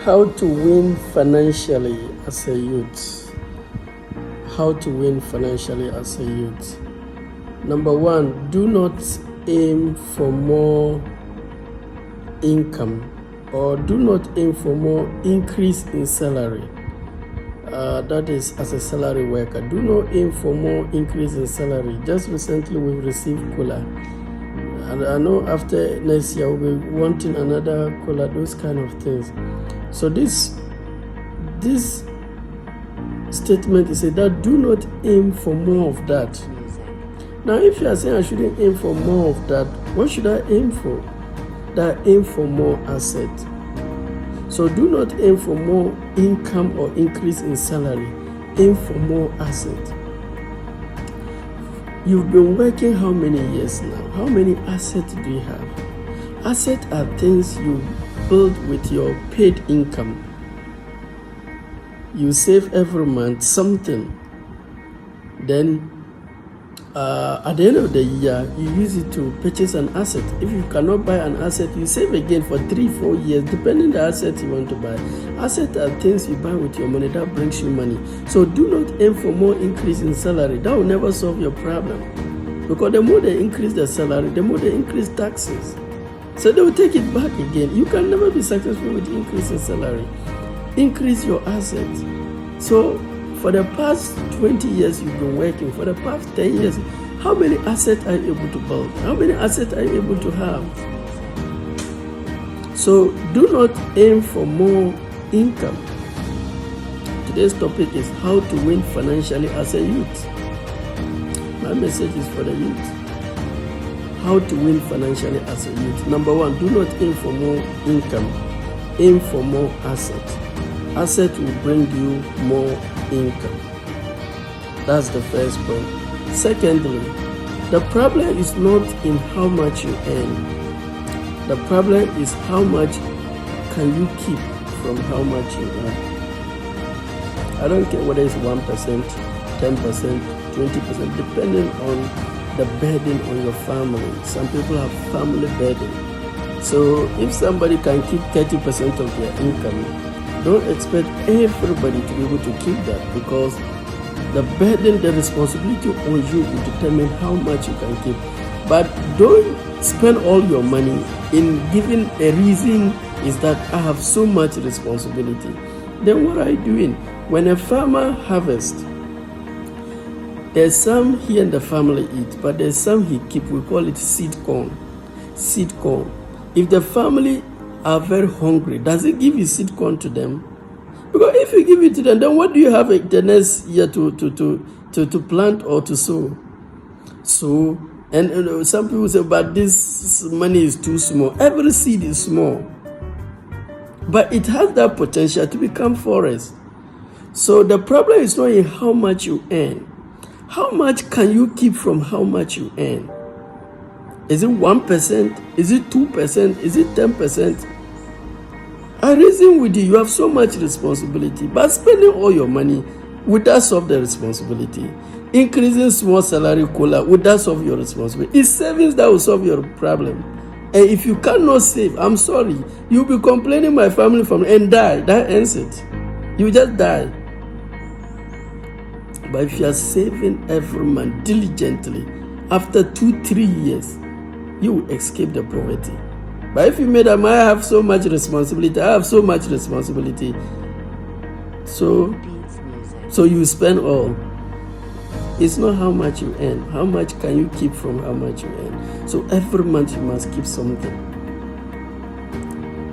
How to win financially as a youth. How to win financially as a youth. Number one, do not aim for more income, or do not aim for more increase in salary. That is, as a salary worker, do not aim for more increase in salary. Just recently we've received COLA, and I know after next year we'll be wanting another COLA, those kind of things. So this statement is that do not aim for more of that. Now, if you are saying I shouldn't aim for more of that, what should I aim for? That aim for more asset. So do not aim for more income or increase in salary. Aim for more asset. You've been working how many years now? How many assets do you have? Assets are things you build with your paid income. You save every month something. Then at the end of the year, you use it to purchase an asset. If you cannot buy an asset, you save again for 3-4 years, depending on the asset you want to buy. Assets are things you buy with your money that brings you money. So do not aim for more increase in salary. That will never solve your problem. Because the more they increase the salary, the more they increase taxes. So they will take it back again. You can never be successful with increase in salary. Increase your assets. So for the past 20 years you've been working, for the past 10 years, how many assets are you able to build? How many assets are you able to have? So do not aim for more income. Today's topic is how to win financially as a youth. My message is for the youth. How to win financially as a youth. Number one, do not aim for more income. Aim for more assets. Asset will bring you more income. That's the first point. Secondly, the problem is not in how much you earn. The problem is how much can you keep from how much you earn. I don't care whether it's 1%, 10%, 20%, depending on the burden on your family. Some people have family burden. So if somebody can keep 30% of their income, don't expect everybody to be able to keep that, because the burden, the responsibility on you will determine how much you can keep. But don't spend all your money in giving a reason is that I have so much responsibility. Then what are you doing? When a farmer harvests, there's some he and the family eat, but there's some he keep. We call it seed corn. Seed corn. If the family are very hungry, does it give you seed corn to them? Because if you give it to them, then what do you have the next year to plant or to sow? So, and some people say, but this money is too small. Every seed is small, but it has that potential to become forest. So the problem is not in how much you earn. How much can you keep from how much you earn? Is it 1%? Is it 2%? Is it 10%? I reason with you, you have so much responsibility, but spending all your money, would that solve the responsibility? Increasing small salary COLA, would that solve your responsibility? It's savings that will solve your problem. And if you cannot save, I'm sorry, you'll be complaining my family from and die. That ends it. You just die. But if you are saving every month diligently, after 2-3 years, you will escape the poverty. But if you made a mind, I have so much responsibility, so you spend all. It's not how much you earn. How much can you keep from how much you earn? So every month you must keep something.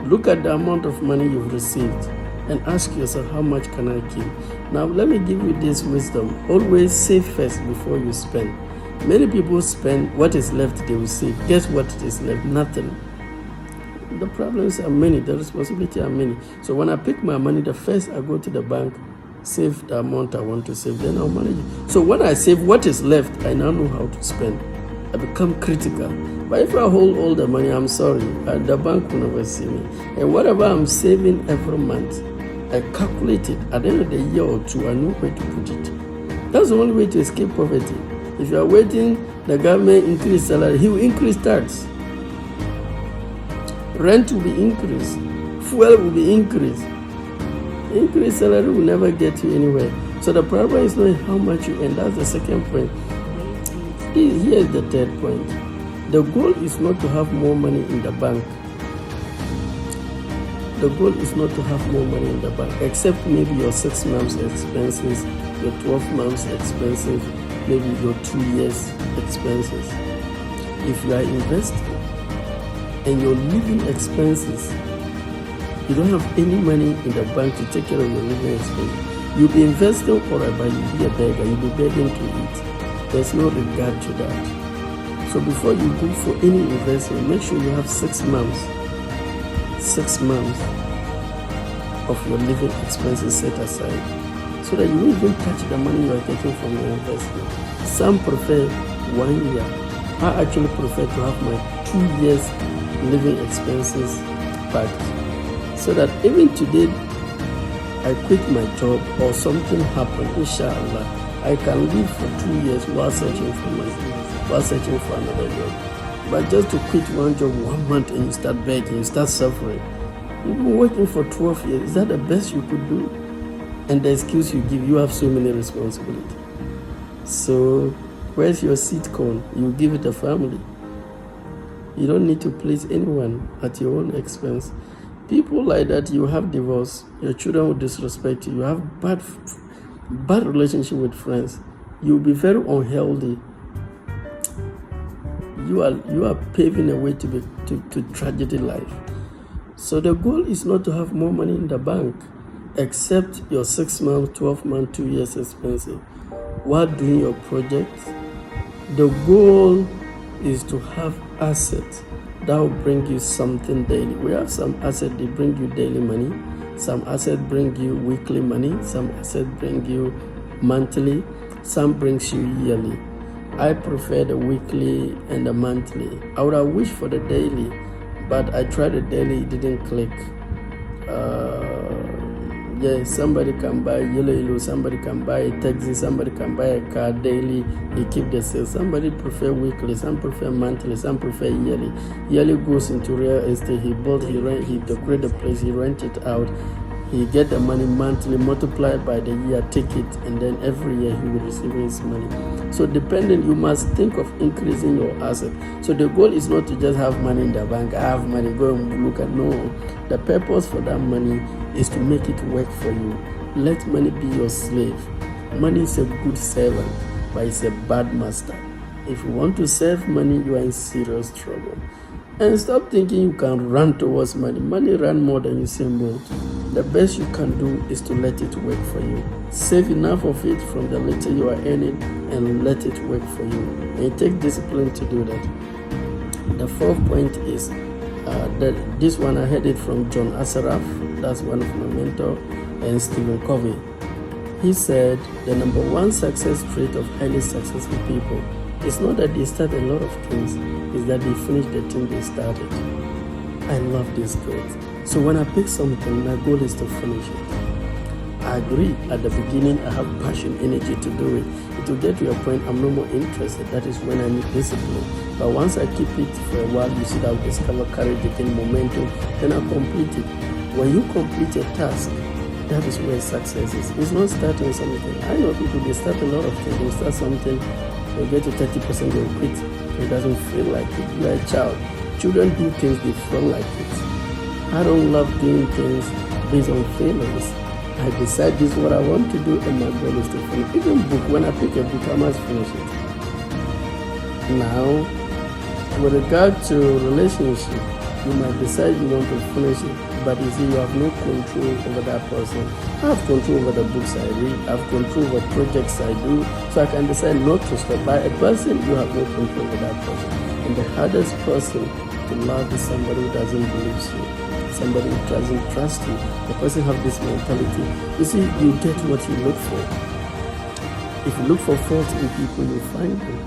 Look at the amount of money you've received and ask yourself, how much can I keep? Now let me give you this wisdom. Always save first before you spend. Many people spend what is left, they will save. Guess what is left? Nothing. The problems are many, the responsibility are many. So when I pick my money, the first I go to the bank, save the amount I want to save, then I'll manage it. So when I save what is left, I now know how to spend. I become critical. But if I hold all the money, I'm sorry, the bank will never see me. And whatever I'm saving every month, I calculate it. At the end of the year or two, I know where to put it. That's the only way to escape poverty. If you are waiting, the government increase salary, he will increase tax. Rent will be increased. Fuel will be increased. Increased salary will never get you anywhere. So the problem is not how much you earn. That's the second point. Here's the third point. The goal is not to have more money in the bank. The goal is not to have more money in the bank, except maybe your 6 months expenses, your 12 months expenses, maybe your 2 years expenses. If you are investing and your living expenses, you don't have any money in the bank to take care of your living expenses, you'll be investing for it, but you'll be a beggar, you'll be begging to eat. There's no regard to that. So before you go for any investment, make sure you have 6 months of your living expenses set aside, so that you won't even touch the money you are getting from your investment. Some prefer 1 year. I actually prefer to have my 2 years living expenses packed, so that even today I quit my job or something happened, inshallah, I can live for 2 years while searching for another job. But just to quit one job 1 month and you start begging, you start suffering. You've been working for 12 years. Is that the best you could do? And the excuse you give, you have so many responsibilities. So where's your seed corn? You give it a family. You don't need to please anyone at your own expense. People like that, you have divorce, your children will disrespect you, you have bad relationship with friends, you'll be very unhealthy. You are paving a way to tragedy life. So the goal is not to have more money in the bank, except your 6 months, 12 months, 2 years expenses while doing your project. The goal is to have assets that will bring you something daily. We have some assets that bring you daily money, some assets bring you weekly money, some assets bring you monthly, some brings you yearly. I prefer the weekly and the monthly. I would have wished for the daily, but I tried the daily, it didn't click. Somebody can buy yellow, somebody can buy a taxi, somebody can buy a car daily, he keep the sales. Somebody prefer weekly, some prefer monthly, some prefer yearly. Yearly goes into real estate, he built, he rent, he decorate the place, he rent it out, he get the money monthly, multiplied by the year, take it, and then every year he will receive his money. So dependent, you must think of increasing your asset. So the goal is not to just have money in the bank, I have money, go and look at, no. The purpose for that money is to make it work for you. Let money be your slave. Money is a good servant, but it's a bad master. If you want to serve money, you are in serious trouble. And stop thinking you can run towards money. Money run more than you say more. The best you can do is to let it work for you. Save enough of it from the little you are earning and let it work for you. And it takes discipline to do that. The fourth point is this one I heard it from John Assaraf, that's one of my mentors, and Stephen Covey. He said the number one success trait of highly successful people is not that they start a lot of things, it's that they finish the thing they started. I love this quote. So when I pick something, my goal is to finish it. I agree, at the beginning I have passion, energy to do it. It will get to a point I'm no more interested. That is when I need discipline. But once I keep it for a while, you see that I'll discover courage, again momentum, then I'll complete it. When you complete a task, that is where success is. It's not starting something. I know people, they start a lot of things. They start something, they'll get to 30%, they'll quit. It doesn't feel like it. You're a child. Children do things, they feel like it. I don't love doing things based on feelings. I decide this is what I want to do, and my goal is to finish. Even book, when I pick a book, I must finish it. Now, with regard to relationship, you might decide you want to finish it, but you see, you have no control over that person. I have control over the books I read, I have control over projects I do, so I can decide not to stop. By a person, you have no control over that person. And the hardest person to love is somebody who doesn't believe you. Somebody who doesn't trust you. The person have this mentality. You see, you get what you look for. If you look for faults in people, you find them.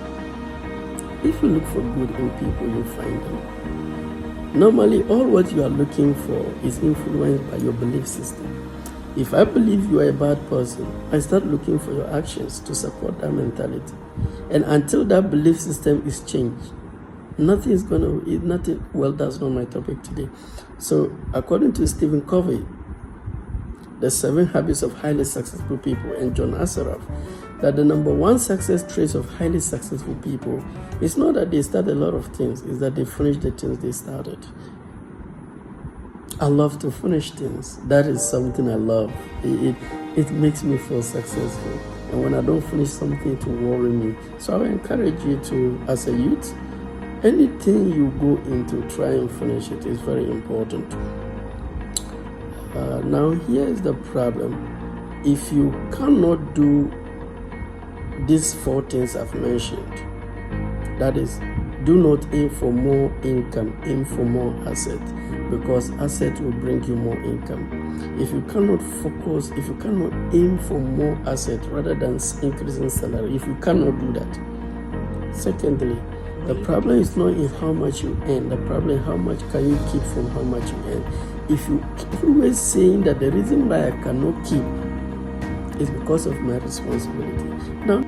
If you look for good in people, you find them. Normally, all what you are looking for is influenced by your belief system. If I believe you are a bad person, I start looking for your actions to support that mentality. And until that belief system is changed, nothing is going to, well, that's not my topic today. So according to Stephen Covey, The 7 Habits of Highly Successful People, and John Assaraf, that the number one success trace of highly successful people is not that they start a lot of things, it's that they finish the things they started. I love to finish things. That is something I love. It makes me feel successful. And when I don't finish something, to worry me. So I will encourage you to, as a youth, anything you go into, try and finish it. It's very important. Now, here's the problem. If you cannot do these 4 things I've mentioned, that is, do not aim for more income, aim for more asset, because asset will bring you more income. If you cannot focus, if you cannot aim for more asset rather than increasing salary, if you cannot do that. Secondly, the problem is not in how much you earn, the problem is how much can you keep from how much you earn. If you keep always saying that the reason why I cannot keep is because of my responsibility. Now,